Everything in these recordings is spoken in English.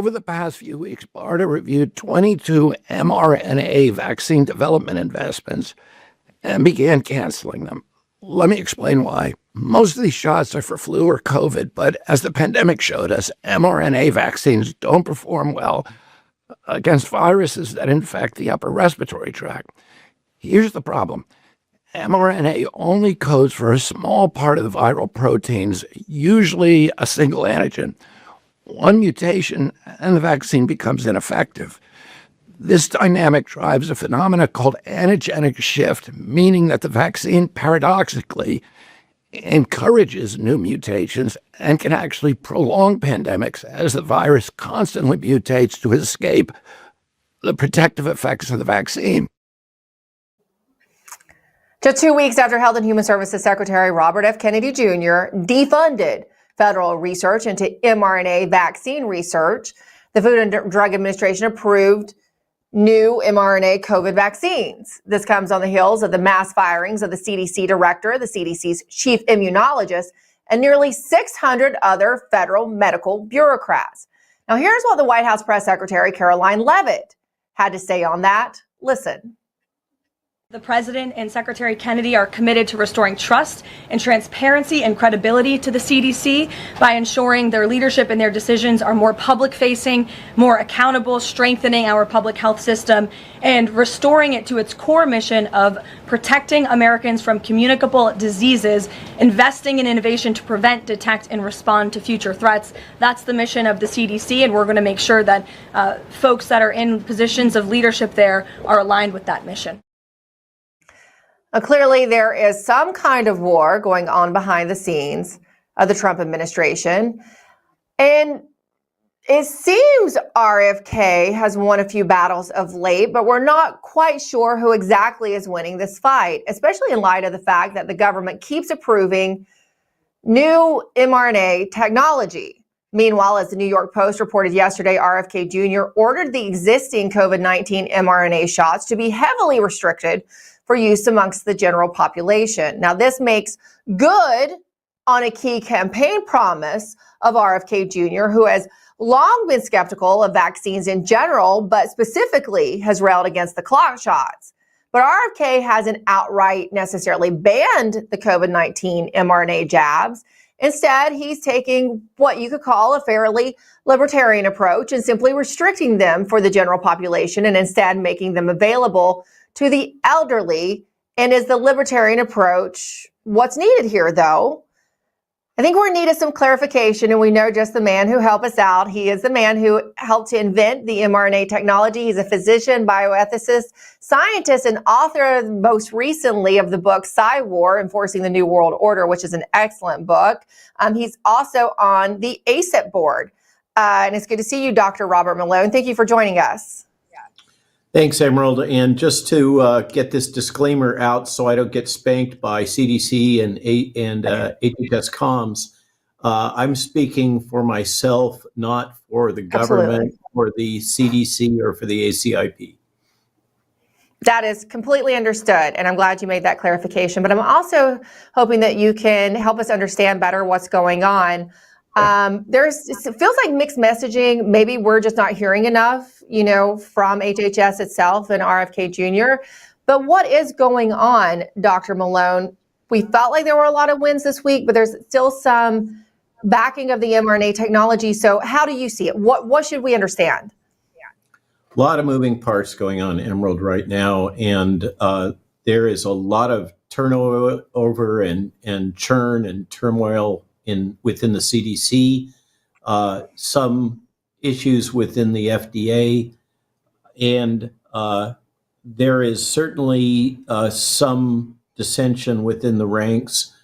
Over the past few weeks, BARDA reviewed 22 mRNA vaccine development investments and began canceling them. Let me explain why. Most of these shots are for flu or COVID, but as the pandemic showed us, mRNA vaccines don't perform well against viruses that infect the upper respiratory tract. Here's the problem. mRNA only codes for a small part of the viral proteins, usually a single antigen. One mutation and the vaccine becomes ineffective. This dynamic drives a phenomenon called antigenic shift, meaning that the vaccine paradoxically encourages new mutations and can actually prolong pandemics as the virus constantly mutates to escape the protective effects of the vaccine. Just 2 weeks after Health and Human Services Secretary Robert F. Kennedy Jr. defunded federal research into mRNA vaccine research, the Food and Drug Administration approved new mRNA COVID vaccines. This comes on the heels of the mass firings of the CDC director, the CDC's chief immunologist, and nearly 600 other federal medical bureaucrats. Now, here's what the White House Press Secretary Caroline Leavitt had to say on that. Listen. The President and Secretary Kennedy are committed to restoring trust and transparency and credibility to the CDC by ensuring their leadership and their decisions are more public-facing, more accountable, strengthening our public health system, and restoring it to its core mission of protecting Americans from communicable diseases, investing in innovation to prevent, detect, and respond to future threats. That's the mission of the CDC, and we're going to make sure that folks that are in positions of leadership there are aligned with that mission. Clearly, there is some kind of war going on behind the scenes of the Trump administration. And it seems RFK has won a few battles of late, but we're not quite sure who exactly is winning this fight, especially in light of the fact that the government keeps approving new mRNA technology. Meanwhile, as the New York Post reported yesterday, RFK Jr. ordered the existing COVID-19 mRNA shots to be heavily restricted for use amongst the general population. Now, this makes good on a key campaign promise of RFK Jr., who has long been skeptical of vaccines in general, but specifically has railed against the clock shots. But RFK hasn't outright necessarily banned the COVID-19 mRNA jabs. Instead, he's taking what you could call a fairly libertarian approach and simply restricting them for the general population and instead making them available to the elderly. And is the libertarian approach what's needed here, though? I think we're in need of some clarification, and we know just the man who helped us out. He is the man who helped to invent the mRNA technology. He's a physician, bioethicist, scientist, and author most recently of the book War, Enforcing the New World Order, which is an excellent book. He's also on the ACIP board. And it's good to see you, Dr. Robert Malone. Thank you for joining us. Thanks, Emerald. And just to get this disclaimer out so I don't get spanked by CDC and HHS comms, I'm speaking for myself, not for the government, or the CDC, or for the ACIP. That is completely understood, and I'm glad you made that clarification. But I'm also hoping that you can help us understand better what's going on. It feels like mixed messaging. Maybe we're just not hearing enough, from HHS itself and RFK Jr. But what is going on, Dr. Malone? We felt like there were a lot of wins this week, but there's still some backing of the mRNA technology. So how do you see it? What should we understand? A lot of moving parts going on, Emerald, right now. And there is a lot of turnover and churn and turmoil within the CDC, some issues within the FDA, and there is certainly some dissension within the ranks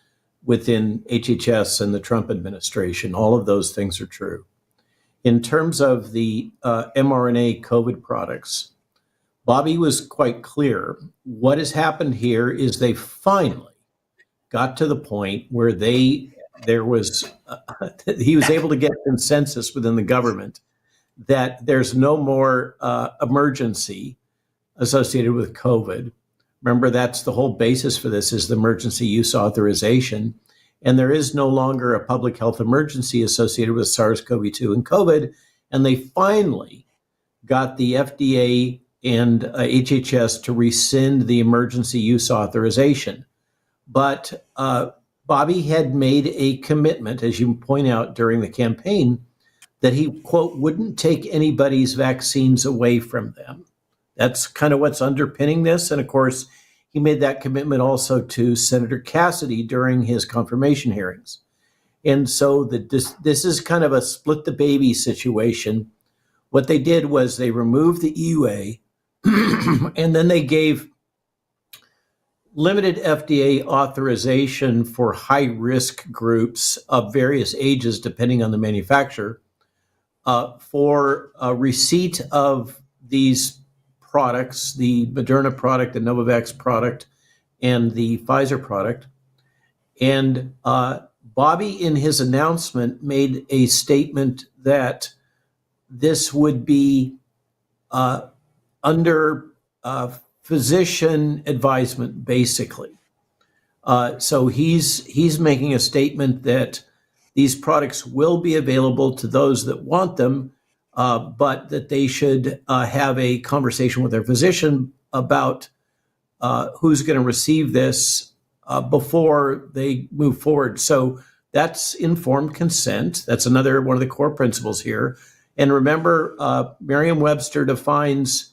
within HHS and the Trump administration. All of those things are true. In terms of the mRNA COVID products, Bobby was quite clear. What has happened here is they finally got to the point where he was able to get consensus within the government that there's no more emergency associated with COVID. Remember, that's the whole basis for this, is the emergency use authorization. And there is no longer a public health emergency associated with SARS-CoV-2 and COVID. And they finally got the FDA and HHS to rescind the emergency use authorization. But Bobby had made a commitment, as you point out during the campaign, that he, quote, wouldn't take anybody's vaccines away from them. That's kind of what's underpinning this. And of course, he made that commitment also to Senator Cassidy during his confirmation hearings. And so this is kind of a split the baby situation. What they did was they removed the EUA and then they gave limited FDA authorization for high-risk groups of various ages, depending on the manufacturer, for receipt of these products, the Moderna product, the Novavax product, and the Pfizer product. And Bobby, in his announcement, made a statement that this would be under physician advisement, basically. So he's making a statement that these products will be available to those that want them, but that they should have a conversation with their physician about who's going to receive this before they move forward. So that's informed consent. That's another one of the core principles here. And remember, Merriam-Webster defines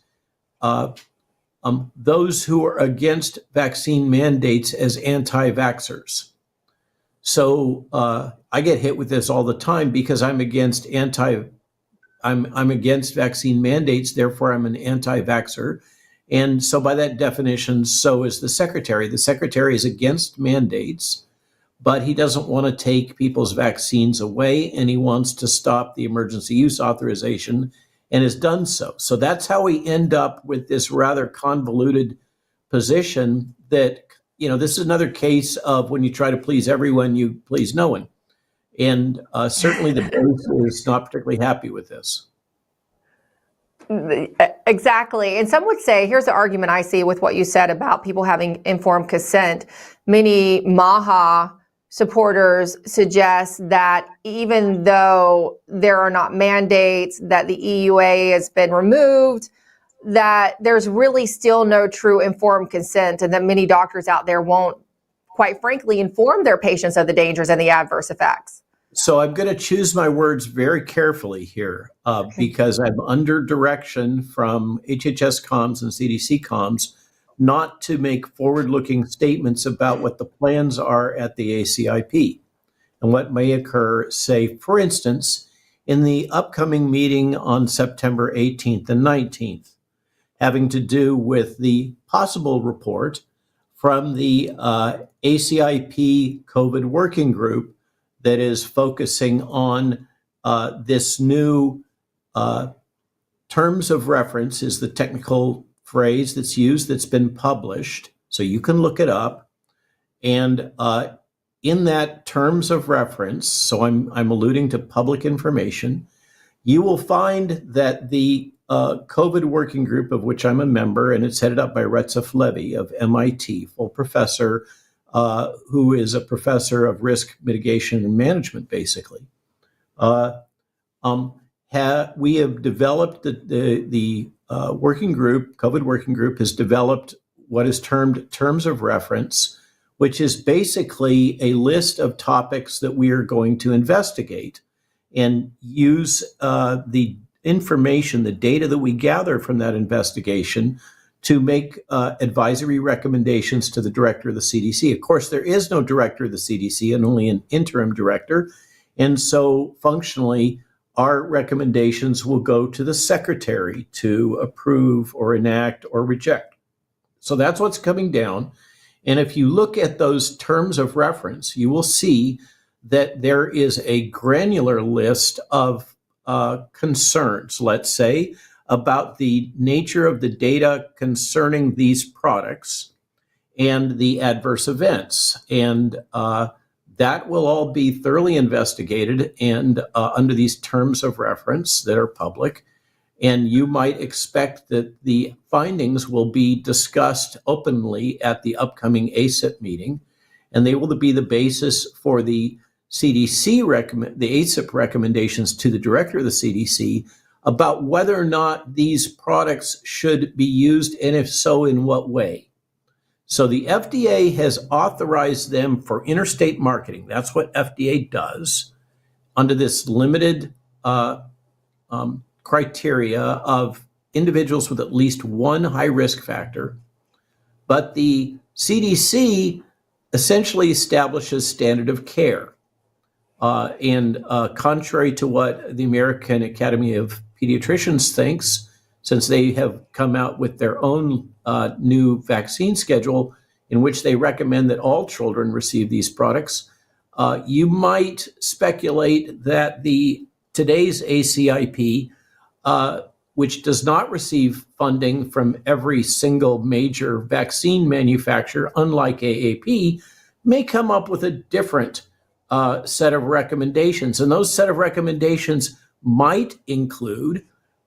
those who are against vaccine mandates as anti-vaxxers. So I get hit with this all the time because I'm against vaccine mandates, therefore I'm an anti-vaxxer. And so by that definition, so is the secretary. The secretary is against mandates, but he doesn't want to take people's vaccines away, and he wants to stop the emergency use authorization, and has done so. So that's how we end up with this rather convoluted position that, this is another case of when you try to please everyone, you please no one. And certainly the base is not particularly happy with this. Exactly. And some would say, here's the argument I see with what you said about people having informed consent. Many MAHA supporters suggest that even though there are not mandates, that the EUA has been removed, that there's really still no true informed consent, and that many doctors out there won't, quite frankly, inform their patients of the dangers and the adverse effects. So I'm going to choose my words very carefully here because I'm under direction from HHS comms and CDC comms not to make forward-looking statements about what the plans are at the ACIP and what may occur, say, for instance, in the upcoming meeting on September 18th and 19th, having to do with the possible report from the ACIP COVID working group that is focusing on this new terms of reference is the technical phrase that's used, that's been published. So you can look it up. And in that terms of reference, so I'm alluding to public information, you will find that the COVID working group, of which I'm a member, and it's headed up by Retzef Levy of MIT, full professor, who is a professor of risk mitigation and management, basically. We have developed the working group, COVID working group has developed what is termed terms of reference, which is basically a list of topics that we are going to investigate and use the information, the data that we gather from that investigation to make advisory recommendations to the director of the CDC. Of course, there is no director of the CDC and only an interim director. And so functionally, our recommendations will go to the secretary to approve or enact or reject. So that's what's coming down. And if you look at those terms of reference, you will see that there is a granular list of concerns, let's say, about the nature of the data concerning these products and the adverse events. And that will all be thoroughly investigated and under these terms of reference that are public. And you might expect that the findings will be discussed openly at the upcoming ACIP meeting, and they will be the basis for the the ACIP recommendations to the director of the CDC about whether or not these products should be used, and if so, in what way. So the FDA has authorized them for interstate marketing. That's what FDA does under this limited criteria of individuals with at least one high risk factor. But the CDC essentially establishes standard of care. And contrary to what the American Academy of Pediatricians thinks, since they have come out with their own new vaccine schedule in which they recommend that all children receive these products, you might speculate that today's ACIP, which does not receive funding from every single major vaccine manufacturer, unlike AAP, may come up with a different set of recommendations. And those set of recommendations might include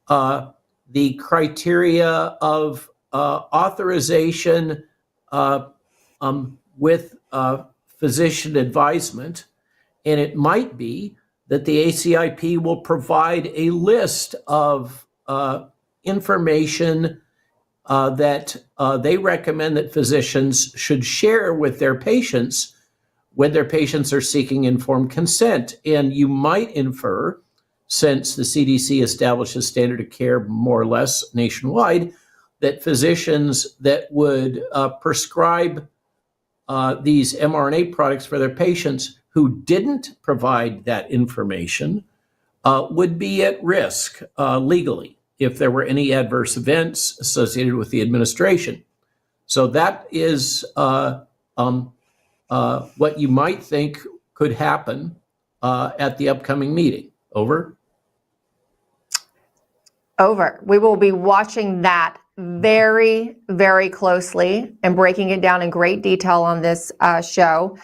the criteria of authorization with physician advisement. And it might be that the ACIP will provide a list of information that they recommend that physicians should share with their patients when their patients are seeking informed consent. And you might infer, since the CDC establishes standard of care more or less nationwide, that physicians that would prescribe these mRNA products for their patients who didn't provide that information would be at risk legally if there were any adverse events associated with the administration. So that is what you might think could happen at the upcoming meeting. Over. Over. We will be watching that very, very closely and breaking it down in great detail on this show.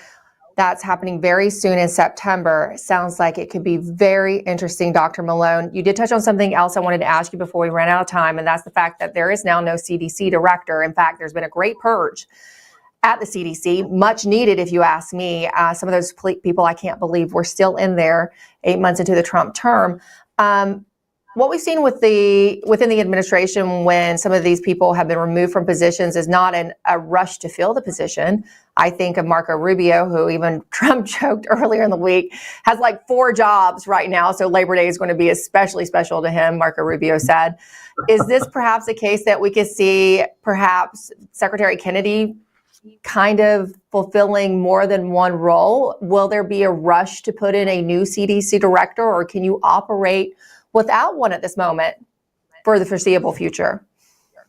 That's happening very soon in September. Sounds like it could be very interesting, Dr. Malone. You did touch on something else I wanted to ask you before we ran out of time, and that's the fact that there is now no CDC director. In fact, there's been a great purge at the CDC, much needed, if you ask me. Some of those people I can't believe we're still in there 8 months into the Trump term. What we've seen within the administration when some of these people have been removed from positions is not a rush to fill the position. I think of Marco Rubio, who even Trump joked earlier in the week, has like 4 jobs right now. So Labor Day is going to be especially special to him, Marco Rubio said. Is this perhaps a case that we could see perhaps Secretary Kennedy kind of fulfilling more than one role? Will there be a rush to put in a new CDC director, or can you operate without one at this moment for the foreseeable future?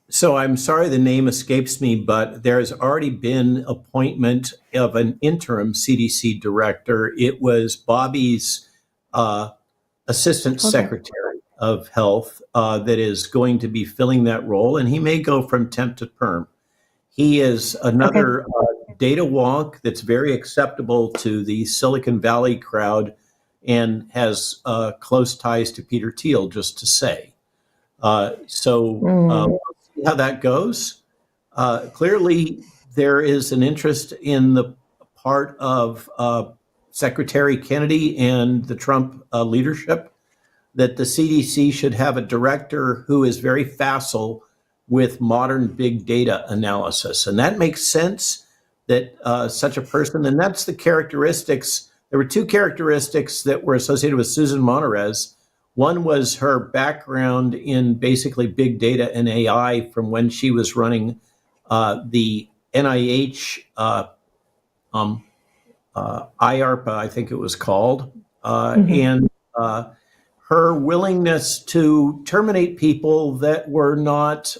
So I'm sorry the name escapes me, but there has already been appointment of an interim CDC director. It was Bobby's assistant secretary of health that is going to be filling that role, and he may go from temp to perm. He is another data wonk that's very acceptable to the Silicon Valley crowd and has close ties to Peter Thiel, just to say. We'll see how that goes. Clearly, there is an interest in the part of Secretary Kennedy and the Trump leadership that the CDC should have a director who is very facile with modern big data analysis. And that makes sense that such a person, and that's the characteristics. There were 2 characteristics that were associated with Susan Monterez. One was her background in basically big data and AI from when she was running the NIH IARPA, I think it was called, and her willingness to terminate people that were not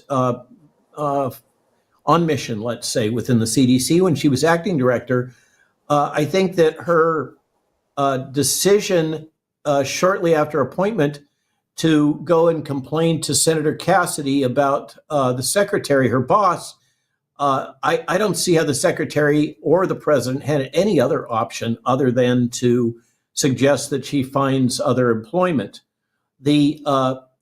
on mission, let's say, within the CDC when she was acting director. I think that her decision shortly after appointment to go and complain to Senator Cassidy about the secretary, her boss, I don't see how the secretary or the president had any other option other than to suggest that she finds other employment. The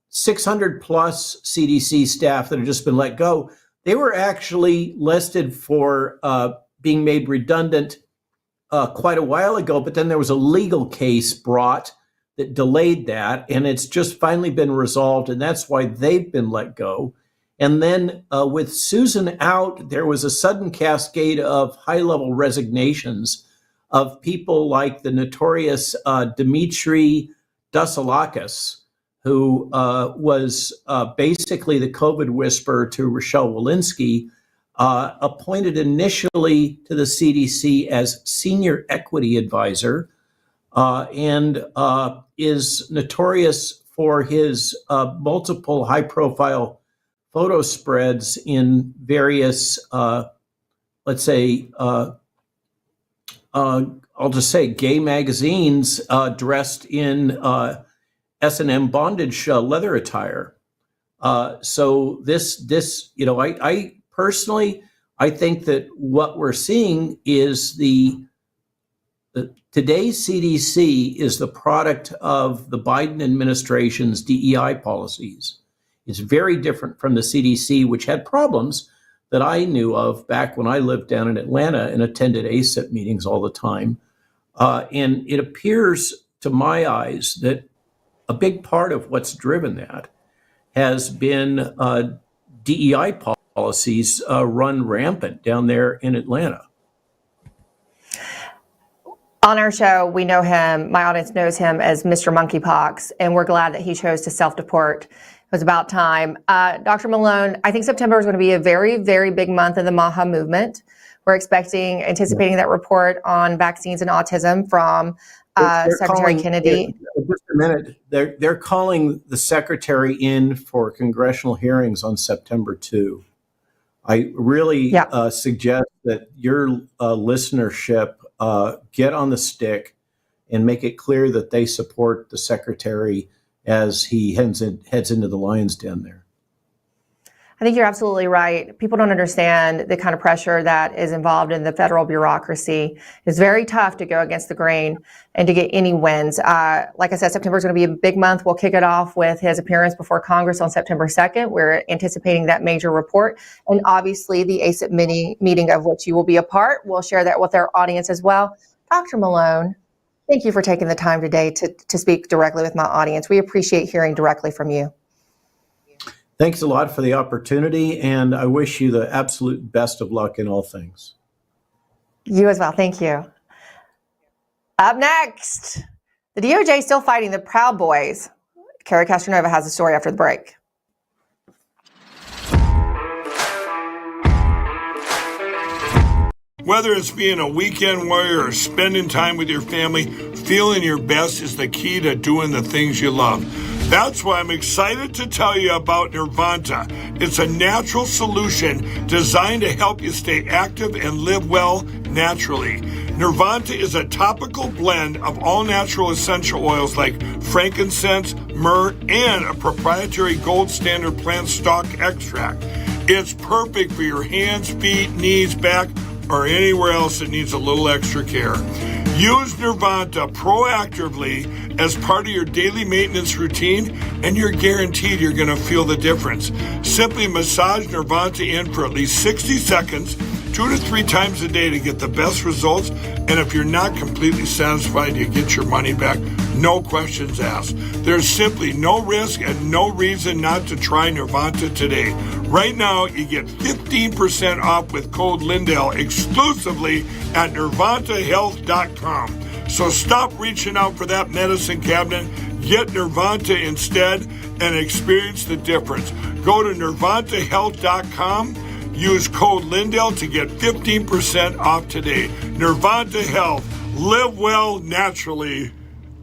600 plus CDC staff that have just been let go, they were actually listed for being made redundant quite a while ago, but then there was a legal case brought that delayed that, and it's just finally been resolved, and that's why they've been let go. And then with Susan out, there was a sudden cascade of high-level resignations of people like the notorious Dmitry Dusalakis, who was basically the COVID whisperer to Rochelle Walensky, appointed initially to the CDC as senior equity advisor, and is notorious for his multiple high-profile photo spreads in various, let's say, I'll just say gay magazines dressed in S&M bondage leather attire. So this, you know, I personally, I think that what we're seeing is today's CDC is the product of the Biden administration's DEI policies. It's very different from the CDC, which had problems that I knew of back when I lived down in Atlanta and attended ACIP meetings all the time. And it appears to my eyes that a big part of what's driven that has been DEI policies run rampant down there in Atlanta. On our show, we know him, my audience knows him as Mr. Monkeypox, and we're glad that he chose to self-deport. It was about time. Dr. Malone, I think September is going to be a very, very big month in the MAHA movement. We're anticipating that report on vaccines and autism from Secretary Kennedy. Just a minute. They're calling the secretary in for congressional hearings on September 2. I really suggest that your listenership get on the stick and make it clear that they support the secretary as he heads into the lion's den there. I think you're absolutely right. People don't understand the kind of pressure that is involved in the federal bureaucracy. It's very tough to go against the grain and to get any wins. Like I said, September is going to be a big month. We'll kick it off with his appearance before Congress on September 2nd. We're anticipating that major report. And obviously the ACIP meeting of which you will be a part. We'll share that with our audience as well. Dr. Malone, thank you for taking the time today to speak directly with my audience. We appreciate hearing directly from you. Thanks a lot for the opportunity, and I wish you the absolute best of luck in all things. You as well. Thank you. Up next, the DOJ is still fighting the Proud Boys. Carrie Castronova has the story after the break. Whether it's being a weekend warrior or spending time with your family, feeling your best is the key to doing the things you love. That's why I'm excited to tell you about Nirvanta. It's a natural solution designed to help you stay active and live well naturally. Nirvanta is a topical blend of all natural essential oils like frankincense, myrrh, and a proprietary gold standard plant stock extract. It's perfect for your hands, feet, knees, back, or anywhere else that needs a little extra care. Use Nirvanta proactively as part of your daily maintenance routine, and you're guaranteed you're going to feel the difference. Simply massage Nirvanta in for at least 60 seconds, 2 to 3 times a day to get the best results. And if you're not completely satisfied, you get your money back. No questions asked. There's simply no risk and no reason not to try Nirvanta today. Right now, you get 15% off with code Lindell exclusively at nirvantahealth.com. So stop reaching out for that medicine cabinet. Get Nirvanta instead and experience the difference. Go to nirvantahealth.com. Use code Lindell to get 15% off today. Nirvanta Health. Live well naturally.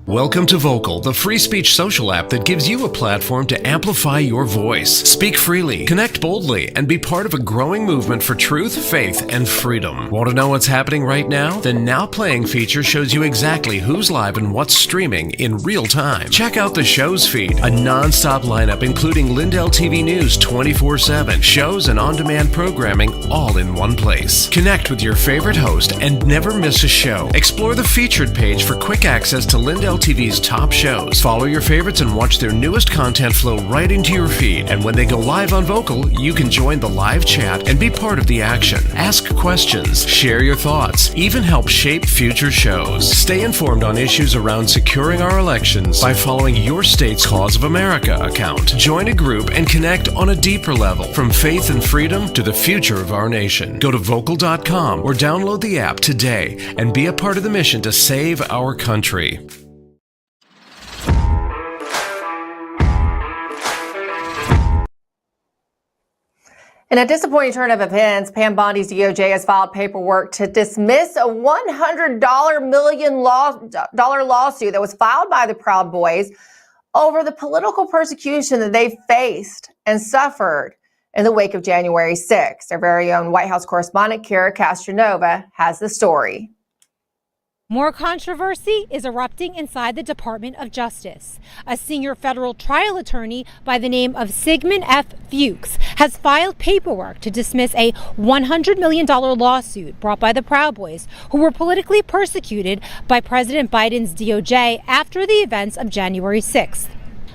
Welcome to Vocal, the free speech social app that gives you a platform to amplify your voice. Speak freely, connect boldly, and be part of a growing movement for truth, faith, and freedom. Want to know what's happening right now? The Now Playing feature shows you exactly who's live and what's streaming in real time. Check out the show's feed, a non-stop lineup including Lindell TV News 24/7, shows and on-demand programming all in one place. Connect with your favorite host and never miss a show. Explore the featured page for quick access to Lindell TV's top shows. Follow your favorites and watch their newest content flow right into your feed. And when they go live on Vocal, you can join the live chat and be part of the action. Ask questions, share your thoughts, even help shape future shows. Stay informed on issues around securing our elections by following your state's Cause of America account. Join a group and connect on a deeper level, from faith and freedom to the future of our nation. Go to vocal.com or download the app today and be a part of the mission to save our country. In a disappointing turn of events, Pam Bondi's DOJ has filed paperwork to dismiss a $100 million lawsuit that was filed by the Proud Boys over the political persecution that they faced and suffered in the wake of January 6th. Our very own White House correspondent, Kara Castronova, has the story. More controversy is erupting inside the Department of Justice. A senior federal trial attorney by the name of Sigmund F. Fuchs has filed paperwork to dismiss a $100 million lawsuit brought by the Proud Boys, who were politically persecuted by President Biden's DOJ after the events of January 6th.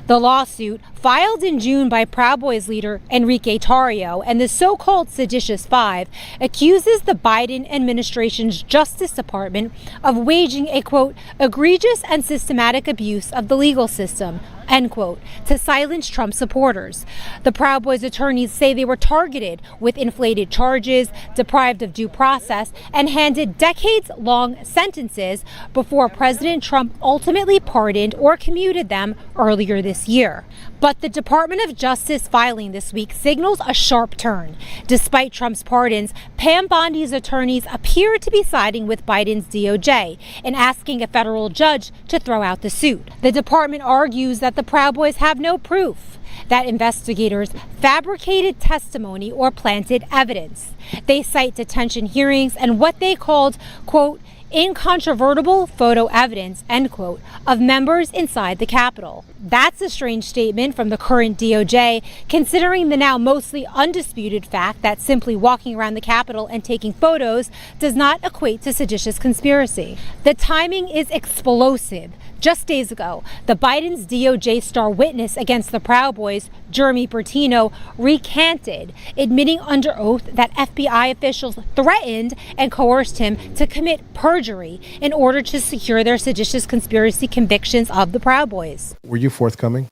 The lawsuit, filed in June by Proud Boys leader Enrique Tarrio and the so-called Seditious Five, accuses the Biden administration's Justice Department of waging a, quote, egregious and systematic abuse of the legal system, end quote, to silence Trump supporters. The Proud Boys attorneys say they were targeted with inflated charges, deprived of due process, and handed decades-long sentences before President Trump ultimately pardoned or commuted them earlier this year. But the Department of Justice filing this week signals a sharp turn. Despite Trump's pardons, Pam Bondi's attorneys appear to be siding with Biden's DOJ and asking a federal judge to throw out the suit. The department argues that the Proud Boys have no proof that investigators fabricated testimony or planted evidence. They cite detention hearings and what they called, quote, incontrovertible photo evidence, end quote, of members inside the Capitol. That's a strange statement from the current DOJ, considering the now mostly undisputed fact that simply walking around the Capitol and taking photos does not equate to seditious conspiracy. The timing is explosive. Just days ago, the Biden's DOJ star witness against the Proud Boys, Jeremy Bertino, recanted, admitting under oath that FBI officials threatened and coerced him to commit perjury in order to secure their seditious conspiracy convictions of the Proud Boys. Were you forthcoming?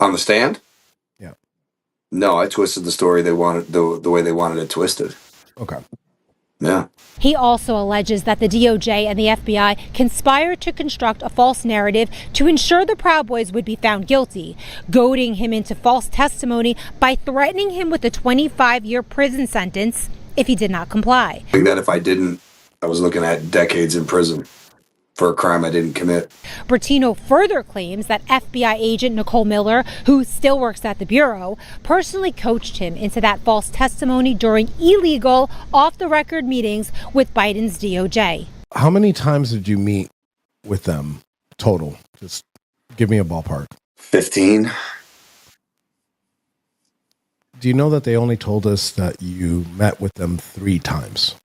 On the stand? Yeah. No, I twisted the story they wanted the way they wanted it twisted. Okay. Yeah. He also alleges that the DOJ and the FBI conspired to construct a false narrative to ensure the Proud Boys would be found guilty, goading him into false testimony by threatening him with a 25-year prison sentence if he did not comply. I think that if I didn't, I was looking at decades in prison for a crime I didn't commit. Bertino further claims that FBI agent Nicole Miller, who still works at the Bureau, personally coached him into that false testimony during illegal, off-the-record meetings with Biden's DOJ. How many times did you meet with them total? Just give me a ballpark. 15. Do you know that they only told us that you met with them 3 times?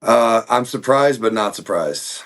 I'm surprised, but not surprised.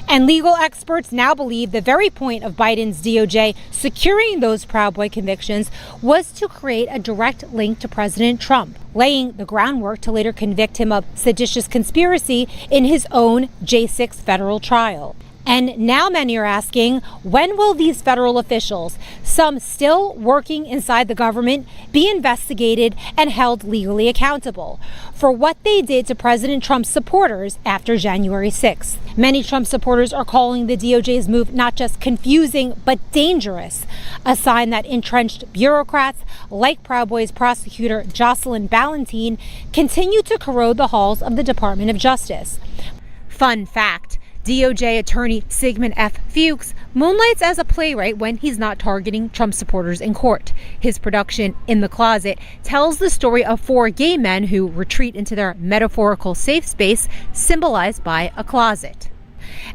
And legal experts now believe the very point of Biden's DOJ securing those Proud Boy convictions was to create a direct link to President Trump, laying the groundwork to later convict him of seditious conspiracy in his own J6 federal trial. And now many are asking, when will these federal officials, some still working inside the government, be investigated and held legally accountable for what they did to President Trump's supporters after January 6th? Many Trump supporters are calling the DOJ's move not just confusing, but dangerous, a sign that entrenched bureaucrats like Proud Boys prosecutor Jocelyn Ballantine continue to corrode the halls of the Department of Justice. Fun fact. DOJ attorney Sigmund F. Fuchs moonlights as a playwright when he's not targeting Trump supporters in court. His production, In the Closet, tells the story of 4 gay men who retreat into their metaphorical safe space, symbolized by a closet.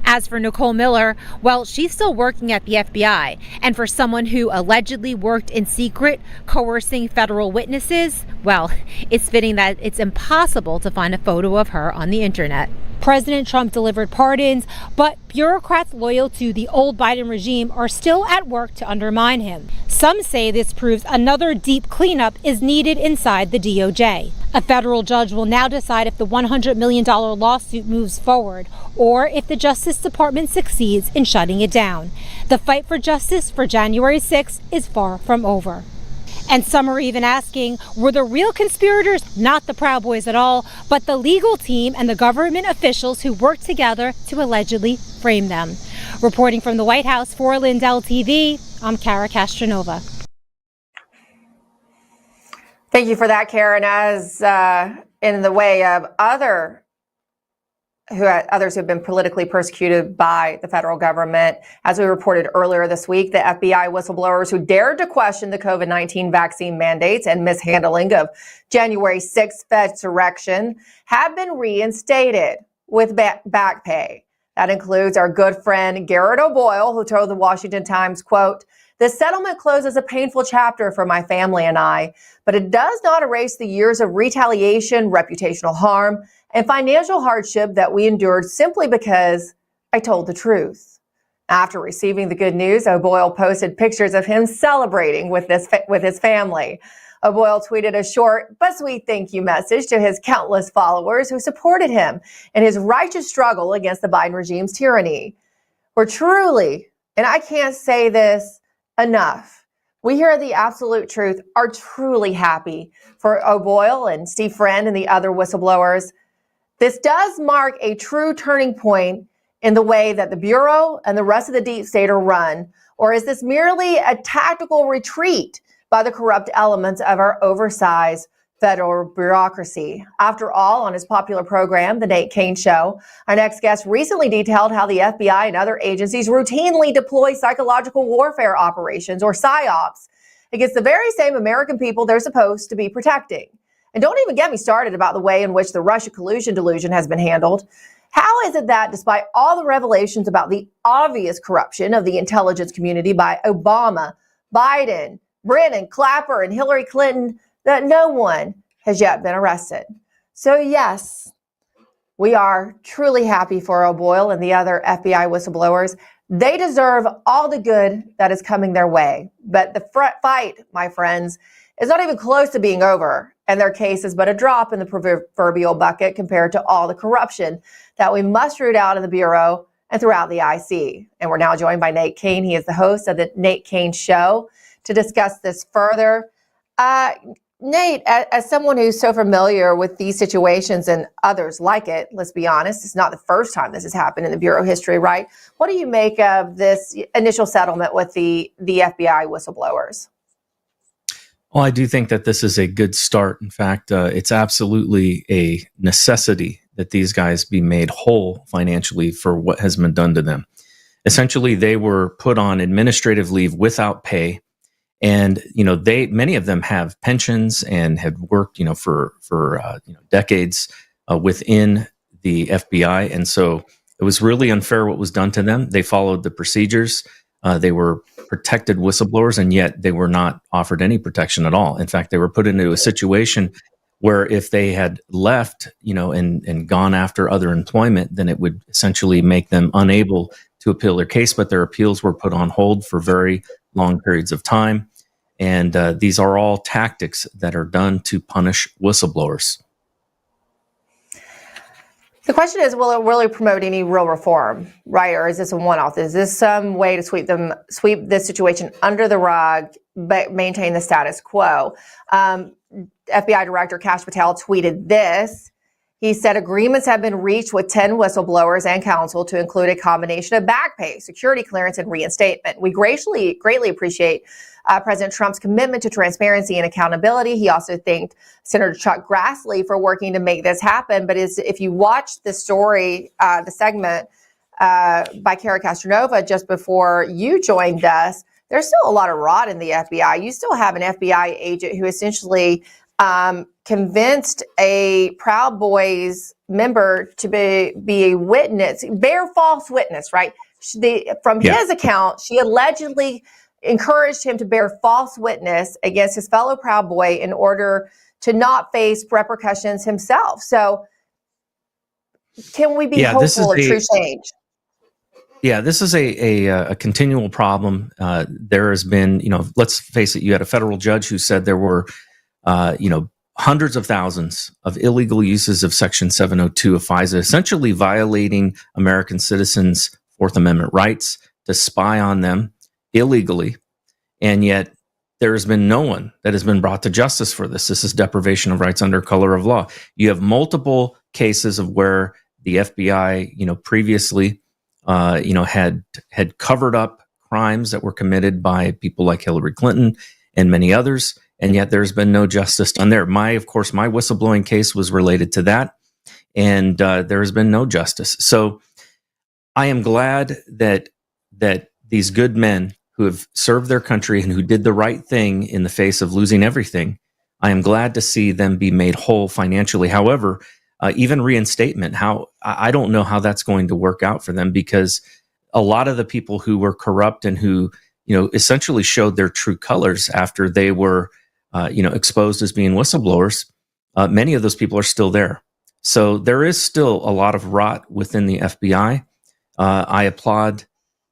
As for Nicole Miller, well, she's still working at the FBI. And for someone who allegedly worked in secret, coercing federal witnesses, well, it's fitting that it's impossible to find a photo of her on the internet. President Trump delivered pardons, but bureaucrats loyal to the old Biden regime are still at work to undermine him. Some say this proves another deep cleanup is needed inside the DOJ. A federal judge will now decide if the $100 million lawsuit moves forward or if the Justice Department succeeds in shutting it down. The fight for justice for January 6th is far from over. And some are even asking, were the real conspirators not the Proud Boys at all, but the legal team and the government officials who worked together to allegedly frame them? Reporting from the White House for Lindell TV, I'm Kara Castronova. Thank you for that, Karen. As in the way of others who have been politically persecuted by the federal government, as we reported earlier this week, the FBI whistleblowers who dared to question the COVID-19 vaccine mandates and mishandling of January 6th Fedsurrection have been reinstated with back pay. That includes our good friend Garrett O'Boyle, who told the Washington Times, quote, "This settlement closes a painful chapter for my family and I, but it does not erase the years of retaliation, reputational harm, and financial hardship that we endured simply because I told the truth." After receiving the good news, O'Boyle posted pictures of him celebrating with his family. O'Boyle tweeted a short but sweet thank you message to his countless followers who supported him in his righteous struggle against the Biden regime's tyranny. We're truly, and I can't say this enough, we hear the absolute truth, are truly happy for O'Boyle and Steve Friend and the other whistleblowers. This does mark a true turning point in the way that the Bureau and the rest of the deep state are run, or is this merely a tactical retreat by the corrupt elements of our oversized federal bureaucracy? After all, on his popular program, The Nate Kane Show, our next guest recently detailed how the FBI and other agencies routinely deploy psychological warfare operations, or PSYOPs, against the very same American people they're supposed to be protecting. And don't even get me started about the way in which the Russia collusion delusion has been handled. How is it that despite all the revelations about the obvious corruption of the intelligence community by Obama, Biden, Brennan, Clapper, and Hillary Clinton, that no one has yet been arrested? So yes, we are truly happy for O'Boyle and the other FBI whistleblowers. They deserve all the good that is coming their way. But the fight, my friends, is not even close to being over, and their case is but a drop in the proverbial bucket compared to all the corruption that we must root out in the Bureau and throughout the IC. And we're now joined by Nate Kane. He is the host of the Nate Kane Show to discuss this further. Nate, as someone who's so familiar with these situations and others like it, let's be honest, it's not the first time this has happened in the Bureau history, right? What do you make of this initial settlement with the FBI whistleblowers? Well, I do think that this is a good start. In fact, it's absolutely a necessity that these guys be made whole financially for what has been done to them. Essentially, they were put on administrative leave without pay. And, many of them have pensions and had worked, for decades within the FBI. And so it was really unfair what was done to them. They followed the procedures. They were protected whistleblowers, and yet they were not offered any protection at all. In fact, they were put into a situation where if they had left, and gone after other employment, then it would essentially make them unable to appeal their case. But their appeals were put on hold for very long periods of time. And these are all tactics that are done to punish whistleblowers. The question is, will it really promote any real reform, right? Or is this a one-off? Is this some way to sweep this situation under the rug, but maintain the status quo? FBI Director Kash Patel tweeted this. He said agreements have been reached with 10 whistleblowers and counsel to include a combination of back pay, security clearance, and reinstatement. We greatly appreciate President Trump's commitment to transparency and accountability. He also thanked Senator Chuck Grassley for working to make this happen. But if you watch the story, the segment by Kara Castronova just before you joined us, there's still a lot of rot in the FBI. You still have an FBI agent who essentially convinced a Proud Boys member to be a witness, bear false witness, right? His account, she allegedly encouraged him to bear false witness against his fellow Proud Boy in order to not face repercussions himself. So Can we be Yeah, this is hopeful of true change? Yeah, this is a continual problem. There has been, let's face it, you had a federal judge who said there were, hundreds of thousands of illegal uses of Section 702 of FISA, essentially violating American citizens' Fourth Amendment rights to spy on them illegally. And yet there has been no one that has been brought to justice for this. This is deprivation of rights under color of law. You have multiple cases of where the FBI, previously, had covered up crimes that were committed by people like Hillary Clinton and many others, and yet there's been no justice done there. My whistleblowing case was related to that, and there has been no justice. So I am glad that these good men who have served their country and who did the right thing in the face of losing everything, I am glad to see them be made whole financially. However, even reinstatement, I don't know how that's going to work out for them, because a lot of the people who were corrupt and who, essentially showed their true colors after they were, exposed as being whistleblowers, many of those people are still there. So there is still a lot of rot within the FBI. I applaud,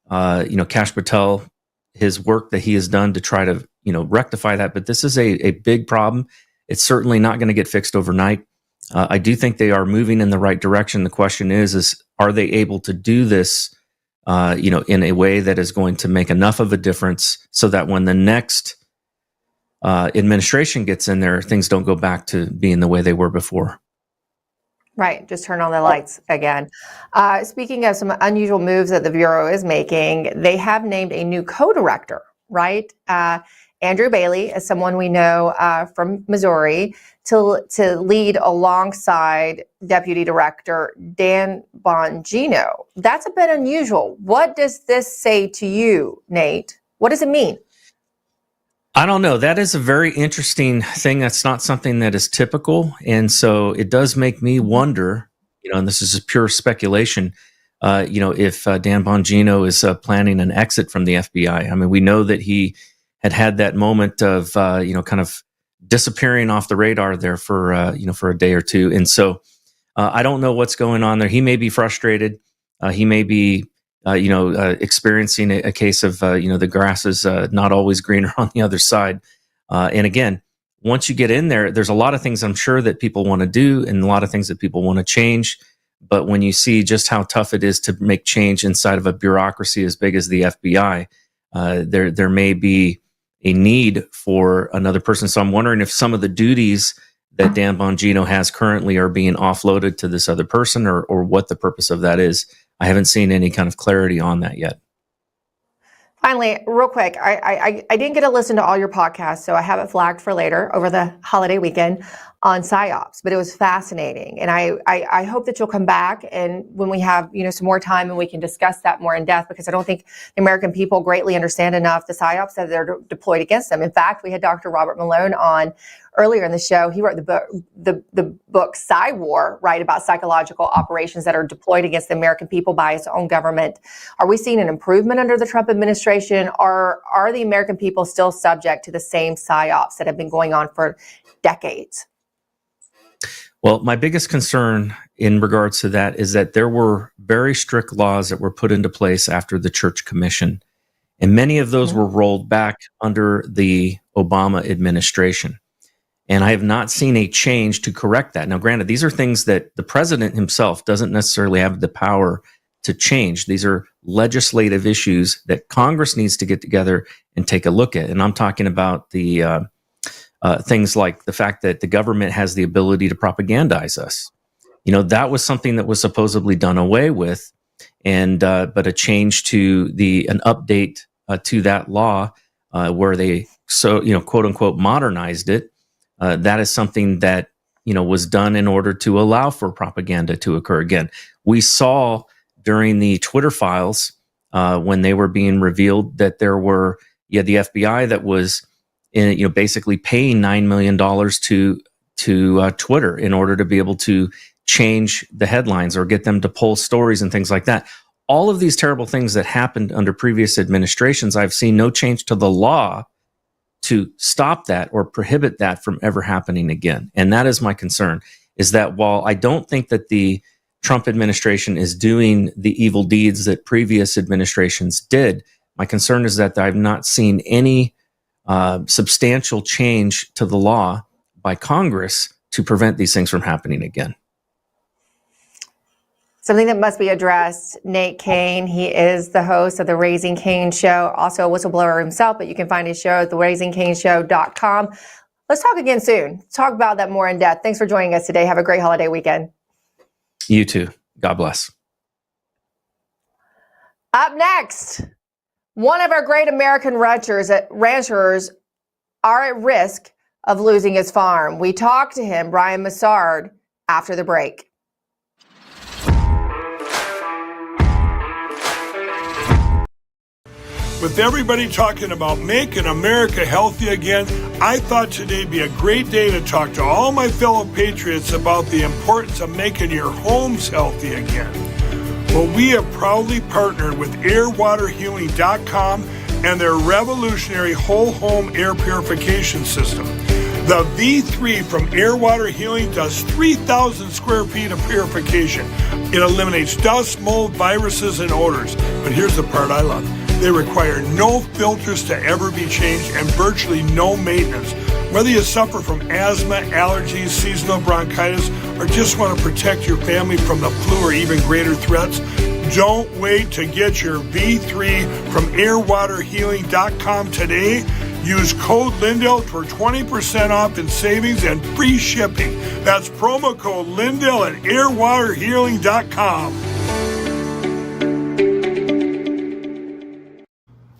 Kash Patel, his work that he has done to try to, rectify that. But this is a big problem. It's certainly not going to get fixed overnight. I do think they are moving in the right direction. The question is are they able to do this, in a way that is going to make enough of a difference so that when the next administration gets in there, things don't go back to being the way they were before. Right, just turn on the lights again. Speaking of some unusual moves that the Bureau is making, they have named a new co-director, right? Andrew Bailey is someone we know from Missouri to lead alongside Deputy Director Dan Bongino. That's a bit unusual. What does this say to you, Nate? What does it mean? I don't know. That is a very interesting thing. That's not something that is typical. And so it does make me wonder, and this is just pure speculation, if Dan Bongino is planning an exit from the FBI. I mean, we know that he had that moment of, kind of disappearing off the radar there for a day or two. And so I don't know what's going on there. He may be frustrated. He may be, experiencing a case of, the grass is not always greener on the other side. And again, once you get in there, there's a lot of things I'm sure that people want to do and a lot of things that people want to change. But when you see just how tough it is to make change inside of a bureaucracy as big as the FBI, there may be a need for another person. So I'm wondering if some of the duties that Dan Bongino has currently are being offloaded to this other person, or what the purpose of that is. I haven't seen any kind of clarity on that yet. Finally, real quick, I didn't get to listen to all your podcasts, so I have it flagged for later over the holiday weekend on PsyOps, but it was fascinating. And I hope that you'll come back and when we have, some more time and we can discuss that more in depth, because I don't think the American people greatly understand enough the PsyOps that are deployed against them. In fact, we had Dr. Robert Malone on earlier in the show. He wrote the book Psy War, right, about psychological operations that are deployed against the American people by its own government. Are we seeing an improvement under the Trump administration? Or are the American people still subject to the same PsyOps that have been going on for decades? Well, my biggest concern in regards to that is that there were very strict laws that were put into place after the Church Commission, and many of those were rolled back under the Obama administration. And I have not seen a change to correct that. Now, granted, these are things that the president himself doesn't necessarily have the power to change. These are legislative issues that Congress needs to get together and take a look at. And I'm talking about the things like the fact that the government has the ability to propagandize us. That was something that was supposedly done away with, and but a change to an update to that law where they quote unquote modernized it. That is something that was done in order to allow for propaganda to occur. Again, we saw during the Twitter files when they were being revealed that there were the FBI that was basically paying $9 million to Twitter in order to be able to change the headlines or get them to pull stories and things like that. All of these terrible things that happened under previous administrations, I've seen no change to the law to stop that or prohibit that from ever happening again. And that is my concern, is that while I don't think that the Trump administration is doing the evil deeds that previous administrations did. My concern is that I've not seen any substantial change to the law by Congress to prevent these things from happening again. Something that must be addressed. Nate Kane, he is the host of the Raising Kane Show, also a whistleblower himself, but you can find his show at theraisingkaneshow.com. Let's talk again soon. Talk about that more in depth. Thanks for joining us today. Have a great holiday weekend. You too. God bless. Up next, one of our great American ranchers are at risk of losing his farm. We talked to him, Brian Massard, after the break. With everybody talking about making America healthy again, I thought today'd be a great day to talk to all my fellow patriots about the importance of making your homes healthy again. Well, we have proudly partnered with airwaterhealing.com and their revolutionary whole home air purification system. The V3 from Air Water Healing does 3,000 square feet of purification. It eliminates dust, mold, viruses, and odors. But here's the part I love. They require no filters to ever be changed and virtually no maintenance. Whether you suffer from asthma, allergies, seasonal bronchitis, or just want to protect your family from the flu or even greater threats, don't wait to get your V3 from airwaterhealing.com today. Use code Lindell for 20% off in savings and free shipping. That's promo code Lindell at airwaterhealing.com.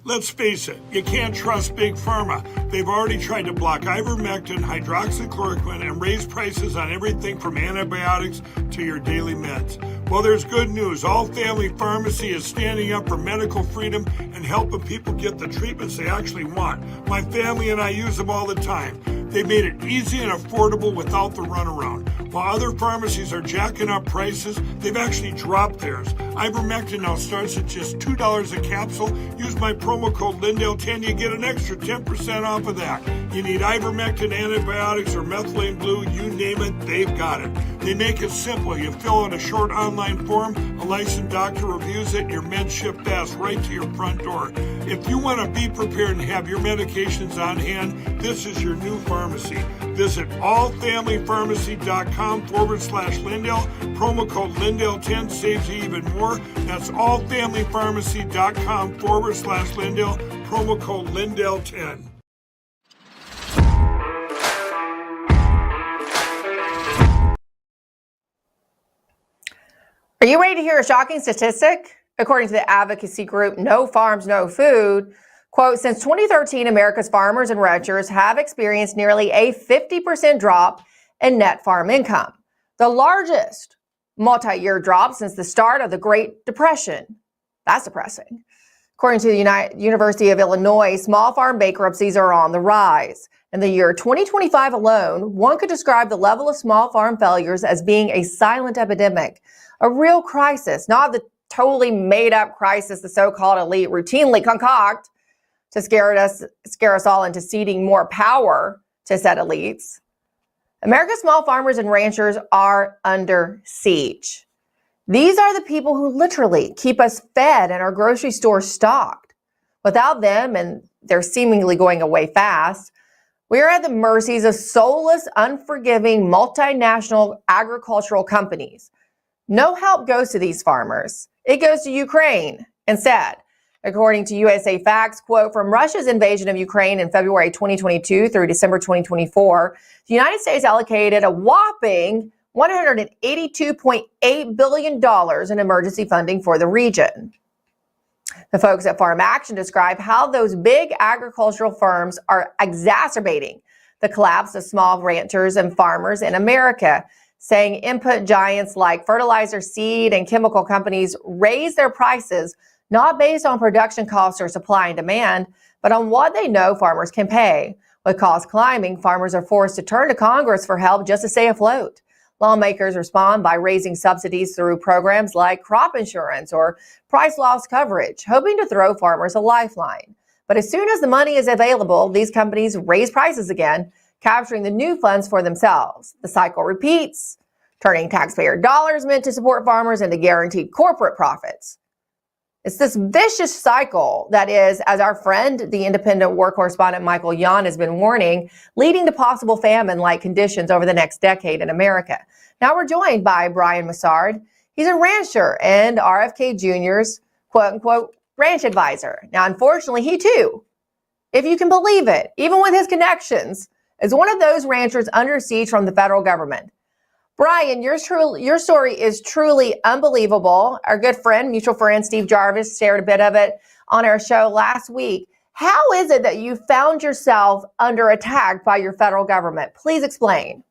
Let's face it, you can't trust Big Pharma. They've already tried to block ivermectin, hydroxychloroquine, and raise prices on everything from antibiotics to your daily meds. Well, there's good news. All Family Pharmacy is standing up for medical freedom and helping people get the treatments they actually want. My family and I use them all the time. They made it easy and affordable without the runaround. While other pharmacies are jacking up prices, they've actually dropped theirs. Ivermectin now starts at just $2 a capsule. Use my promo code Lindell10, you get an extra 10% off of that. You need ivermectin, antibiotics, or methylene blue, you name it, they've got it. They make it simple. You fill out a short online form, a licensed doctor reviews it, and your meds ship fast right to your front door. If you want to be prepared and have your medications on hand, this is your new pharmacy. Visit allfamilypharmacy.com/Lindell. Promo code Lindell10 saves you even more. That's allfamilypharmacy.com/Lindell. Promo code Lindell10. Are you ready to hear a shocking statistic? According to the advocacy group No Farms, No Food, quote, since 2013, America's farmers and ranchers have experienced nearly a 50% drop in net farm income, the largest multi-year drop since the start of the Great Depression. That's depressing. According to the University of Illinois, small farm bankruptcies are on the rise. In the year 2025 alone, one could describe the level of small farm failures as being a silent epidemic, a real crisis, not the totally made-up crisis the so-called elite routinely concoct to scare us all into ceding more power to said elites. America's small farmers and ranchers are under siege. These are the people who literally keep us fed and our grocery stores stocked. Without them, and they're seemingly going away fast, we are at the mercies of soulless, unforgiving, multinational agricultural companies. No help goes to these farmers. It goes to Ukraine instead. According to USA Facts, quote, from Russia's invasion of Ukraine in February 2022 through December 2024, the United States allocated a whopping $182.8 billion in emergency funding for the region. The folks at Farm Action describe how those big agricultural firms are exacerbating the collapse of small ranchers and farmers in America, saying input giants like fertilizer, seed, and chemical companies raise their prices not based on production costs or supply and demand, but on what they know farmers can pay. With costs climbing, farmers are forced to turn to Congress for help just to stay afloat. Lawmakers respond by raising subsidies through programs like crop insurance or price loss coverage, hoping to throw farmers a lifeline. But as soon as the money is available, these companies raise prices again, capturing the new funds for themselves. The cycle repeats. turning taxpayer dollars meant to support farmers into guaranteed corporate profits. It's this vicious cycle that is, as our friend, the independent war correspondent Michael Yon has been warning, leading to possible famine-like conditions over the next decade in America. Now we're joined by Brian Massard. He's a rancher and RFK Jr.'s quote-unquote ranch advisor. Now, unfortunately, he too, if you can believe it, even with his connections, is one of those ranchers under siege from the federal government. Brian, your story is truly unbelievable. Our good friend, mutual friend Steve Jarvis shared a bit of it on our show last week. How is it that you found yourself under attack by your federal government? Please explain.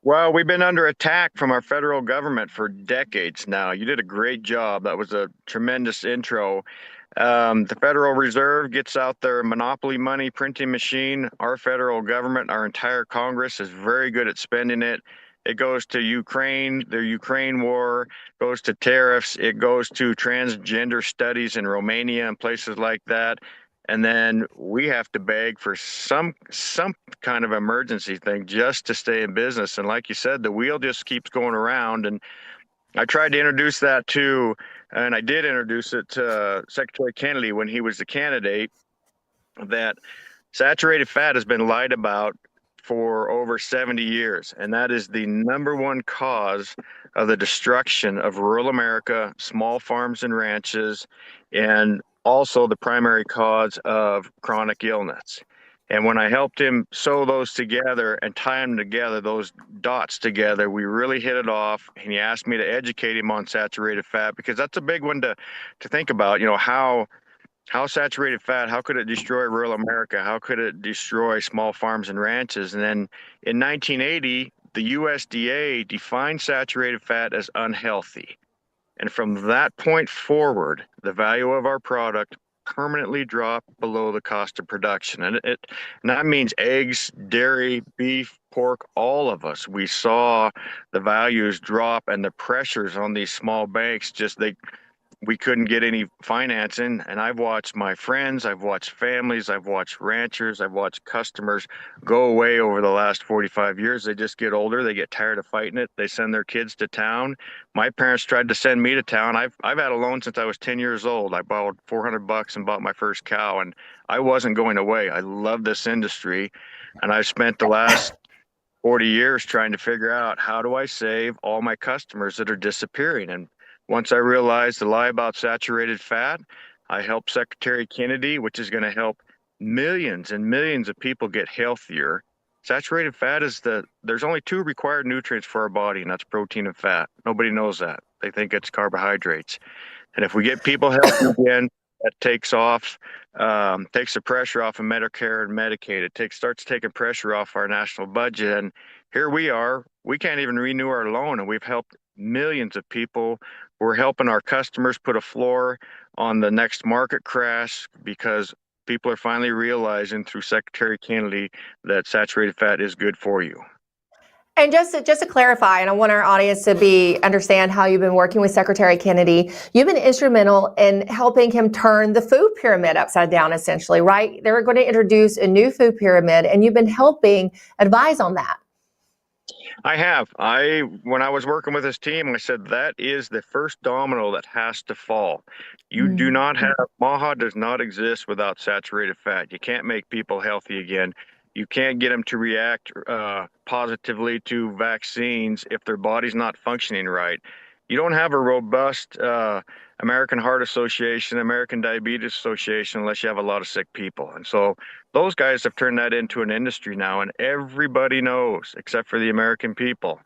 Well, we've been under attack from our federal government for decades now. You did a great job. That was a tremendous intro. The Federal Reserve gets out their monopoly money printing machine. Our federal government, our entire Congress is very good at spending it. It goes to Ukraine, the Ukraine war, goes to tariffs, it goes to transgender studies in Romania and places like that. And then we have to beg for some kind of emergency thing just to stay in business. And like you said, the wheel just keeps going around. And I tried to introduce that to, and I did introduce it to Secretary Kennedy when he was the candidate, that saturated fat has been lied about for over 70 years. And that is the number one cause of the destruction of rural America, small farms and ranches, and also the primary cause of chronic illness. And when I helped him sew those together and tie them together, those dots together, we really hit it off. And he asked me to educate him on saturated fat, because that's a big one to think about. You know, how saturated fat, how could it destroy rural America? How could it destroy small farms and ranches? And then in 1980, the USDA defined saturated fat as unhealthy. And from that point forward, the value of our product permanently dropped below the cost of production. And that means eggs, dairy, beef, pork, all of us. We saw the values drop, and the pressures on these small banks we couldn't get any financing. And I've watched my friends, I've watched families, I've watched ranchers, I've watched customers go away over the last 45 years. They just get older, they get tired of fighting it, they send their kids to town. My parents tried to send me to town. I've had a loan since I was 10 years old. I borrowed $400 and bought my first cow, and I wasn't going away. I love this industry, and I've spent the last 40 years trying to figure out, how do I save all my customers that are disappearing? And once I realized the lie about saturated fat, I helped Secretary Kennedy, which is going to help millions and millions of people get healthier. Saturated fat there's only two required nutrients for our body, and that's protein and fat. Nobody knows that. They think it's carbohydrates. And if we get people healthy again, that takes the pressure off of Medicare and Medicaid. It starts taking pressure off our national budget. And here we are, we can't even renew our loan, and we've helped millions of people. We're helping our customers put a floor on the next market crash, because people are finally realizing through Secretary Kennedy that saturated fat is good for you. And just to clarify, and I want our audience to understand how you've been working with Secretary Kennedy. You've been instrumental in helping him turn the food pyramid upside down, essentially, right? They're going to introduce a new food pyramid, and you've been helping advise on that. I have. When I was working with his team, I said that is the first domino that has to fall. You do not have, MAHA does not exist without saturated fat. You can't make people healthy again. You can't get them to react positively to vaccines if their body's not functioning right. You don't have a robust American Heart Association, American Diabetes Association, unless you have a lot of sick people. And so those guys have turned that into an industry now, and everybody knows, except for the American people,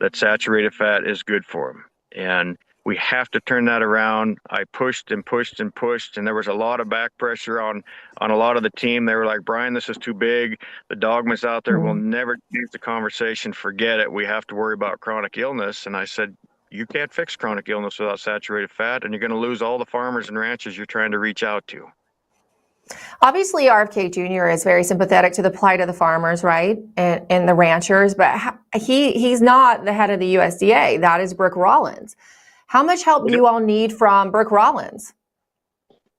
that saturated fat is good for them. And we have to turn that around. I pushed and pushed and pushed, and there was a lot of back pressure on a lot of the team. They were like, Brian, this is too big. The dogma's out there. We'll never change the conversation. Forget it. We have to worry about chronic illness. And I said, you can't fix chronic illness without saturated fat, and you're going to lose all the farmers and ranchers you're trying to reach out to. Obviously, RFK Jr. is very sympathetic to the plight of the farmers, right, and the ranchers, but he's not the head of the USDA. That is Brooke Rollins. How much help do you all need from Brooke Rollins?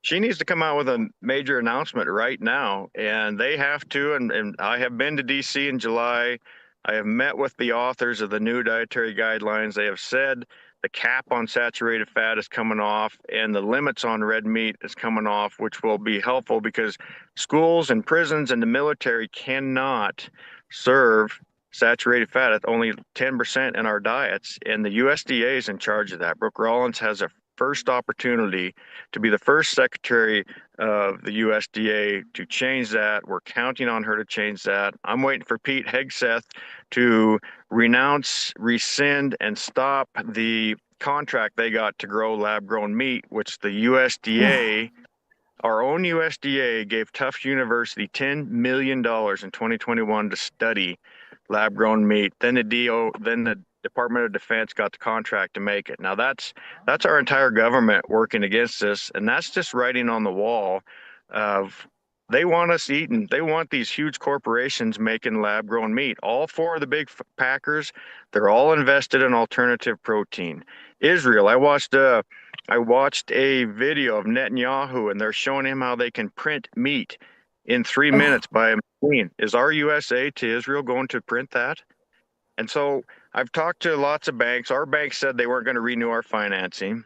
She needs to come out with a major announcement right now, and they have to. And I have been to D.C. in July. I have met with the authors of the new dietary guidelines. They have said the cap on saturated fat is coming off and the limits on red meat is coming off, which will be helpful because schools and prisons and the military cannot serve saturated fat at only 10% in our diets. And the USDA is in charge of that. Brooke Rollins has a first opportunity to be the first secretary of the USDA to change that. We're counting on her to change that. I'm waiting for Pete Hegseth to renounce, rescind, and stop the contract they got to grow lab-grown meat, which the USDA, our own USDA, gave Tufts University $10 million in 2021 to study lab-grown meat. Then the Department of Defense got the contract to make it. Now that's our entire government working against this, and that's just writing on the wall of they want us eating. They want these huge corporations making lab-grown meat. All four of the big packers, they're all invested in alternative protein. Israel, I watched a video of Netanyahu, and they're showing him how they can print meat in 3 minutes by a machine. Is our USA to Israel going to print that? And so I've talked to lots of banks. Our bank said they weren't going to renew our financing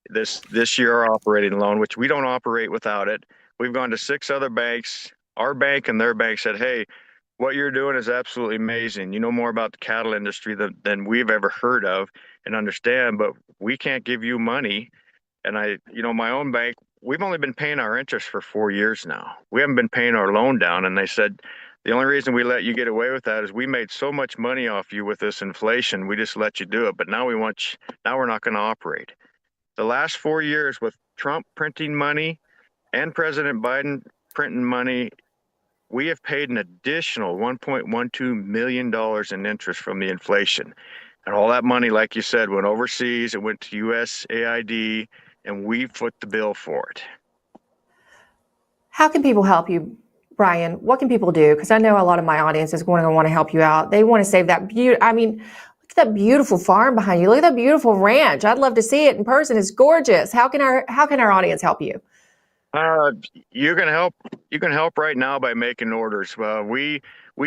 this year, our operating loan, which we don't operate without it. We've gone to 6 other banks. Our bank and their bank said, hey, what you're doing is absolutely amazing. You know more about the cattle industry than we've ever heard of and understand, but we can't give you money. And my own bank, we've only been paying our interest for 4 years now. We haven't been paying our loan down. And they said, the only reason we let you get away with that is we made so much money off you with this inflation. We just let you do it. But now we're not going to operate. The last 4 years with Trump printing money and President Biden printing money, we have paid an additional $1.12 million in interest from the inflation. And all that money, like you said, went overseas. It went to USAID, and we foot the bill for it. How can people help you, Brian? What can people do? Because I know a lot of my audience is going to want to help you out. They want to save that look at that beautiful farm behind you. Look at that beautiful ranch. I'd love to see it in person. It's gorgeous. How can our audience help you? You can help right now by making orders. We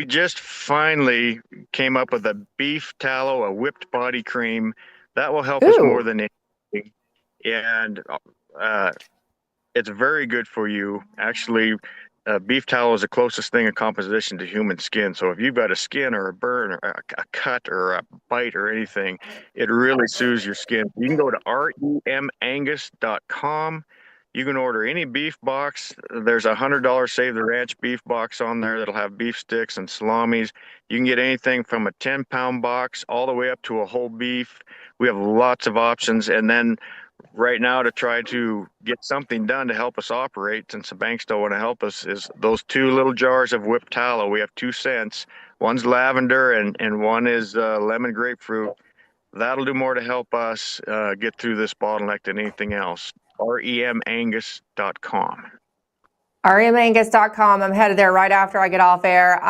just finally came up with a beef tallow, a whipped body cream that will help us more than anything. And it's very good for you. Actually, beef tallow is the closest thing in composition to human skin. So if you've got a skin or a burn or a cut or a bite or anything, it really soothes your skin. You can go to remangus.com. You can order any beef box. There's a $100 Save the Ranch beef box on there that'll have beef sticks and salamis. You can get anything from a 10-pound box all the way up to a whole beef. We have lots of options. And then right now, to try to get something done to help us operate, since the banks don't want to help us, is those 2 little jars of whipped tallow. We have 2 cents. One's lavender and one is lemon grapefruit. That'll do more to help us get through this bottleneck than anything else. remangus.com. remangus.com. I'm headed there right after I get off air.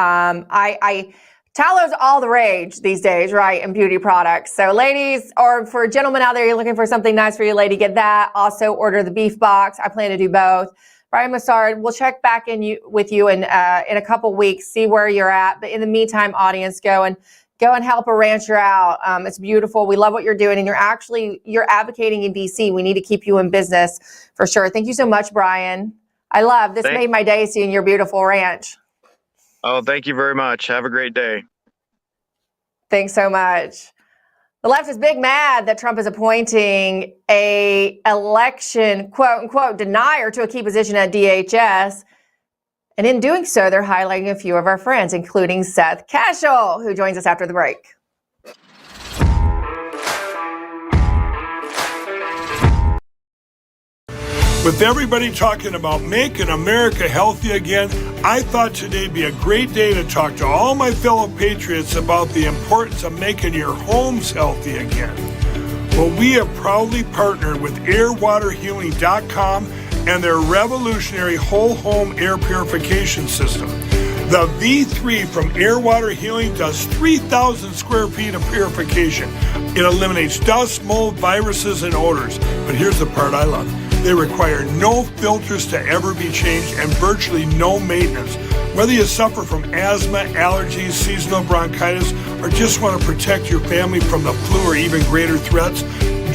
Tallow's all the rage these days, right, in beauty products. So ladies, or for gentlemen out there, you're looking for something nice for your lady, get that. Also order the beef box. I plan to do both. Brian Massard, we'll check back with you in a couple weeks, see where you're at. But in the meantime, audience, go and help a rancher out. It's beautiful. We love what you're doing, and you're advocating in DC. We need to keep you in business for sure. Thank you so much, Brian. This made my day seeing your beautiful ranch. Oh, thank you very much. Have a great day. Thanks so much. The left is big mad that Trump is appointing a election, quote unquote, denier to a key position at DHS. And in doing so, they're highlighting a few of our friends, including Seth Cashel, who joins us after the break. With everybody talking about making America healthy again, I thought today'd be a great day to talk to all my fellow patriots about the importance of making your homes healthy again. Well, we have proudly partnered with airwaterhealing.com and their revolutionary whole home air purification system. The V3 from Air Water Healing does 3,000 square feet of purification. It eliminates dust, mold, viruses, and odors. But here's the part I love. They require no filters to ever be changed and virtually no maintenance. Whether you suffer from asthma, allergies, seasonal bronchitis, or just want to protect your family from the flu or even greater threats,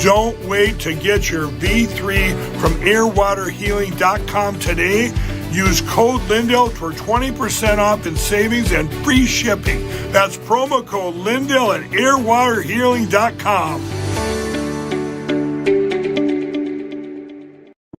don't wait to get your V3 from airwaterhealing.com today. Use code Lindell for 20% off in savings and free shipping. That's promo code Lindell at airwaterhealing.com.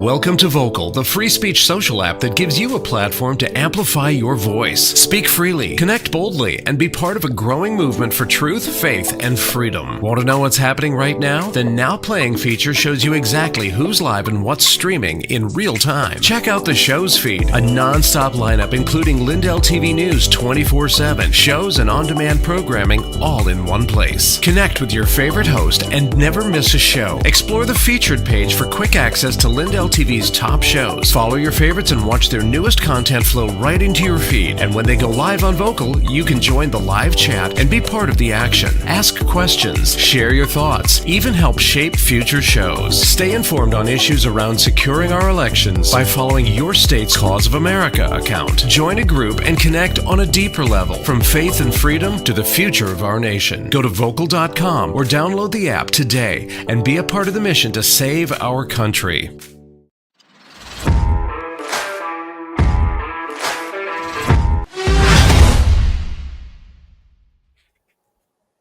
Welcome to Vocal, the free speech social app that gives you a platform to amplify your voice. Speak freely, connect boldly, and be part of a growing movement for truth, faith, and freedom. Want to know what's happening right now? The Now Playing feature shows you exactly who's live and what's streaming in real time. Check out the show's feed, a non-stop lineup including Lindell TV News 24/7, shows and on-demand programming all in one place. Connect with your favorite host and never miss a show. Explore the featured page for quick access to Lindell TV's top shows. Follow your favorites and watch their newest content flow right into your feed. And when they go live on Vocal, you can join the live chat and be part of the action. Ask questions, share your thoughts, even help shape future shows. Stay informed on issues around securing our elections by following your state's Cause of America account. Join a group and connect on a deeper level, from faith and freedom to the future of our nation. Go to vocal.com or download the app today and be a part of the mission to save our country.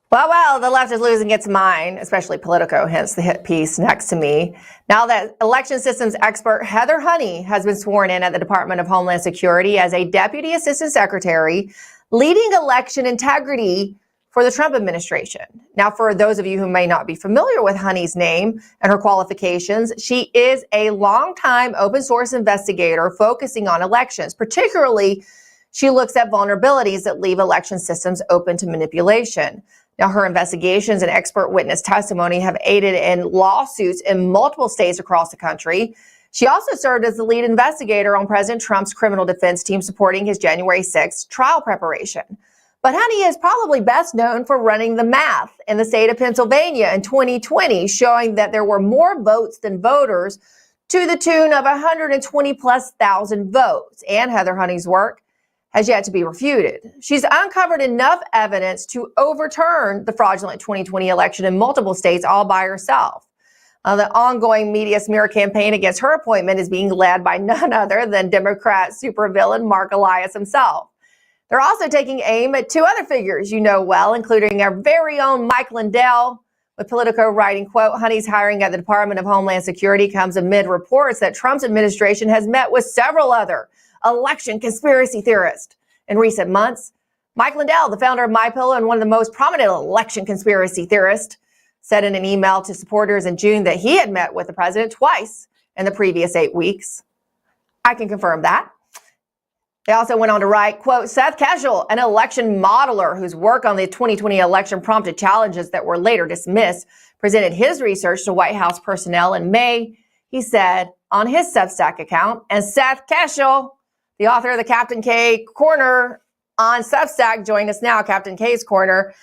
Well, the left is losing its mind, especially Politico, hence the hit piece next to me. Now that election systems expert Heather Honey has been sworn in at the Department of Homeland Security as a Deputy Assistant Secretary leading election integrity for the Trump administration. Now, for those of you who may not be familiar with Honey's name and her qualifications, she is a longtime open source investigator focusing on elections. Particularly, she looks at vulnerabilities that leave election systems open to manipulation. Now, her investigations and expert witness testimony have aided in lawsuits in multiple states across the country. She also served as the lead investigator on President Trump's criminal defense team supporting his January 6th trial preparation. But Honey is probably best known for running the math in the state of Pennsylvania in 2020, showing that there were more votes than voters to the tune of 120,000+ votes. And Heather Honey's work has yet to be refuted. She's uncovered enough evidence to overturn the fraudulent 2020 election in multiple states all by herself. The ongoing media smear campaign against her appointment is being led by none other than Democrat supervillain Mark Elias himself. They're also taking aim at two other figures you know well, including our very own Mike Lindell, with Politico writing, quote, Honey's hiring at the Department of Homeland Security comes amid reports that Trump's administration has met with several other election conspiracy theorist. In recent months, Mike Lindell, the founder of MyPillow and one of the most prominent election conspiracy theorists, said in an email to supporters in June that he had met with the president twice in the previous 8 weeks. I can confirm that. They also went on to write, quote, Seth Keshel, an election modeler whose work on the 2020 election prompted challenges that were later dismissed, presented his research to White House personnel in May, he said on his Substack account. And Seth Keshel, the author of the Captain K Corner on Substack, join us now, Captain K's Corner.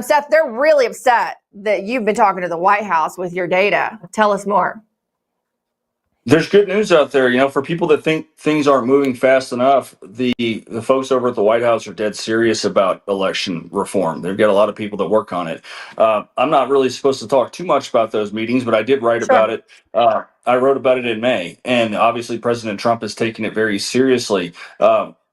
Seth, they're really upset that you've been talking to the White House with your data. Tell us more. There's good news out there, for people that think things aren't moving fast enough. The folks over at the White House are dead serious about election reform. They've got a lot of people that work on it. I'm not really supposed to talk too much about those meetings, but I did write about it. I wrote about it in May, and obviously President Trump is taking it very seriously.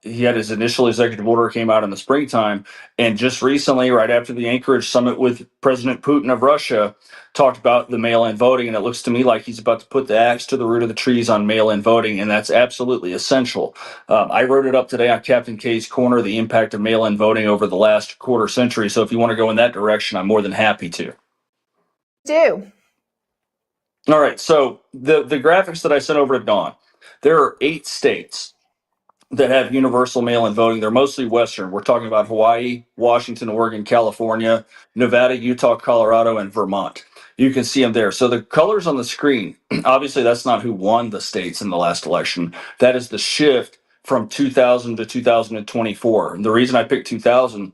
He had his initial executive order came out in the springtime, and just recently, right after the Anchorage summit with President Putin of Russia, talked about the mail-in voting, and it looks to me like he's about to put the axe to the root of the trees on mail-in voting, and that's absolutely essential. I wrote it up today on Captain K's Corner, the impact of mail-in voting over the last quarter century, so if you want to go in that direction, I'm more than happy to. Do. All right, so the graphics that I sent over to Dawn, there are 8 states that have universal mail-in voting. They're mostly Western. We're talking about Hawaii, Washington, Oregon, California, Nevada, Utah, Colorado, and Vermont. You can see them there. So the colors on the screen, obviously that's not who won the states in the last election. That is the shift from 2000 to 2024. And the reason I picked 2000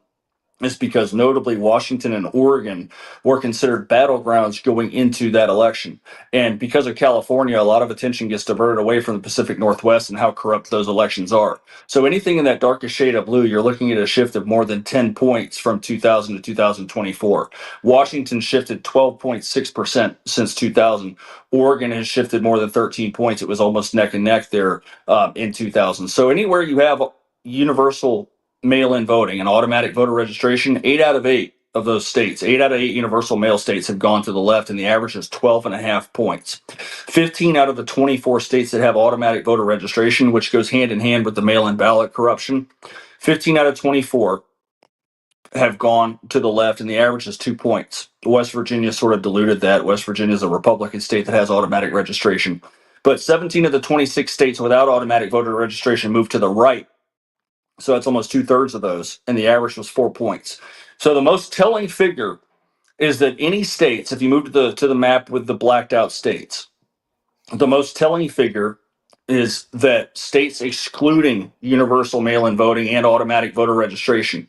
is because notably Washington and Oregon were considered battlegrounds going into that election. And because of California, a lot of attention gets diverted away from the Pacific Northwest and how corrupt those elections are. So anything in that darkest shade of blue, you're looking at a shift of more than 10 points from 2000 to 2024. Washington shifted 12.6% since 2000. Oregon has shifted more than 13 points. It was almost neck and neck there in 2000. So anywhere you have universal mail-in voting and automatic voter registration, 8 out of 8 of those states, 8 out of 8 universal mail states have gone to the left, and the average is 12.5 points. 15 out of the 24 states that have automatic voter registration, which goes hand in hand with the mail-in ballot corruption, 15 out of 24 have gone to the left, and the average is 2 points. West Virginia sort of diluted that. West Virginia is a Republican state that has automatic registration. But 17 of the 26 states without automatic voter registration moved to the right. So that's almost 2/3 of those, and the average was 4 points. So the most telling figure is that any states, if you move to the map with the blacked out states, the most telling figure is that states excluding universal mail-in voting and automatic voter registration,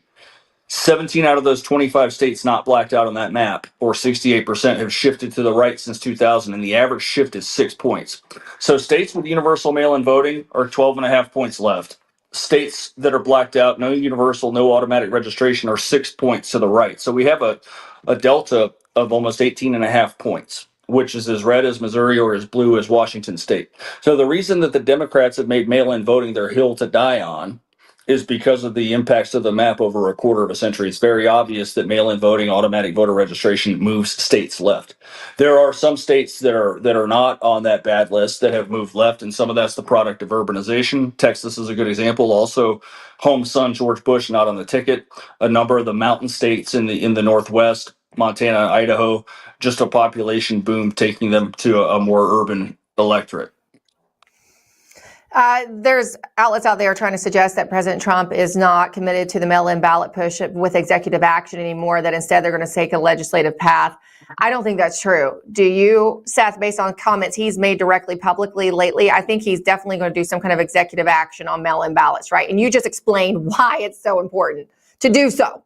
17 out of those 25 states not blacked out on that map, or 68%, have shifted to the right since 2000, and the average shift is 6 points. So states with universal mail-in voting are 12.5 points left. States that are blacked out, no universal, no automatic registration, are 6 points to the right. So we have a delta of almost 18.5 points, which is as red as Missouri or as blue as Washington State. So the reason that the Democrats have made mail-in voting their hill to die on is because of the impacts of the map over a quarter of a century. It's very obvious that mail-in voting, automatic voter registration moves states left. There are some states that are not on that bad list that have moved left, and some of that's the product of urbanization. Texas is a good example. Also, home son George Bush not on the ticket. A number of the mountain states in the Northwest, Montana, Idaho, just a population boom taking them to a more urban electorate. There's outlets out there trying to suggest that President Trump is not committed to the mail-in ballot push with executive action anymore, that instead they're going to take a legislative path. I don't think that's true. Do you, Seth, based on comments he's made directly publicly lately? I think he's definitely going to do some kind of executive action on mail-in ballots, right? And you just explained why it's so important to do so.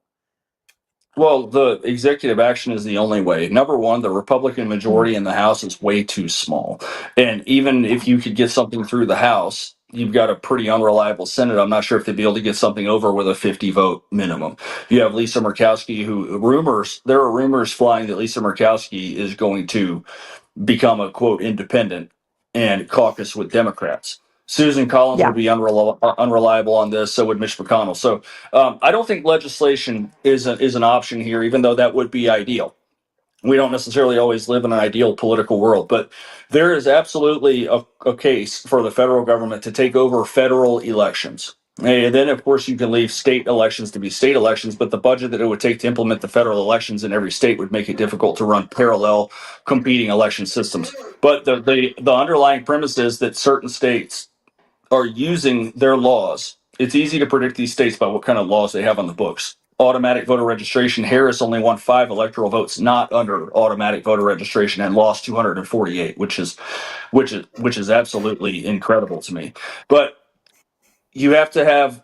Well, the executive action is the only way. Number one, the Republican majority in the House is way too small. And even if you could get something through the House, you've got a pretty unreliable Senate. I'm not sure if they'd be able to get something over with a 50 vote minimum. You have Lisa Murkowski, there are rumors flying that Lisa Murkowski is going to become a quote independent and caucus with Democrats. Susan Collins would be unreliable on this. So would Mitch McConnell. So I don't think legislation is an option here, even though that would be ideal. We don't necessarily always live in an ideal political world, but there is absolutely a case for the federal government to take over federal elections. And then, of course, you can leave state elections to be state elections, but the budget that it would take to implement the federal elections in every state would make it difficult to run parallel competing election systems. But the underlying premise is that certain states are using their laws. It's easy to predict these states by what kind of laws they have on the books. Automatic voter registration, Harris only won 5 electoral votes not under automatic voter registration and lost 248, which is absolutely incredible to me. But you have to have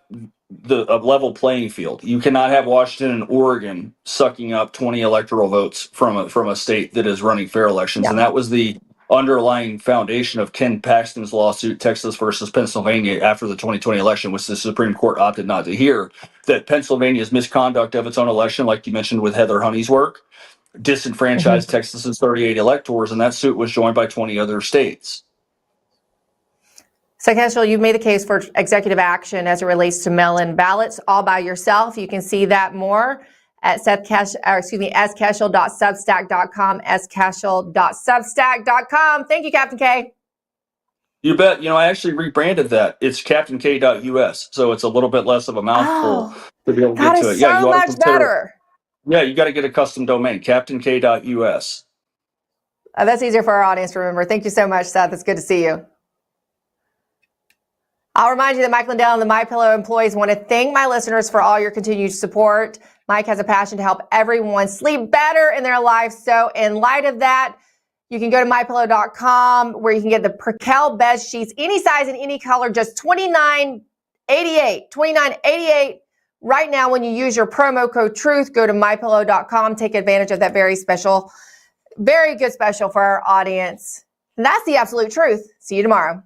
a level playing field. You cannot have Washington and Oregon sucking up 20 electoral votes from a state that is running fair elections, and that was the underlying foundation of Ken Paxton's lawsuit, Texas versus Pennsylvania, after the 2020 election, which the Supreme Court opted not to hear. That Pennsylvania's misconduct of its own election, like you mentioned with Heather Honey's work, disenfranchised Texas's 38 electors, and that suit was joined by 20 other states. So, Keschel, you've made the case for executive action as it relates to mail-in ballots all by yourself. You can see that more at skeschel.substack.com, skeschel.substack.com. Thank you, Captain K. You bet. I actually rebranded that. It's CaptainK.us, so it's a little bit less of a mouthful to be able to get to it. That is so much better. Yeah, you got to get a custom domain, CaptainK.us. That's easier for our audience to remember. Thank you so much, Seth. It's good to see you. I'll remind you that Mike Lindell and the MyPillow employees want to thank my listeners for all your continued support. Mike has a passion to help everyone sleep better in their lives. So in light of that, you can go to mypillow.com where you can get the Percale bed sheets, any size and any color, just $29.88. $29.88 right now, when you use your promo code TRUTH, go to mypillow.com, take advantage of that very good special for our audience. And that's the absolute truth. See you tomorrow.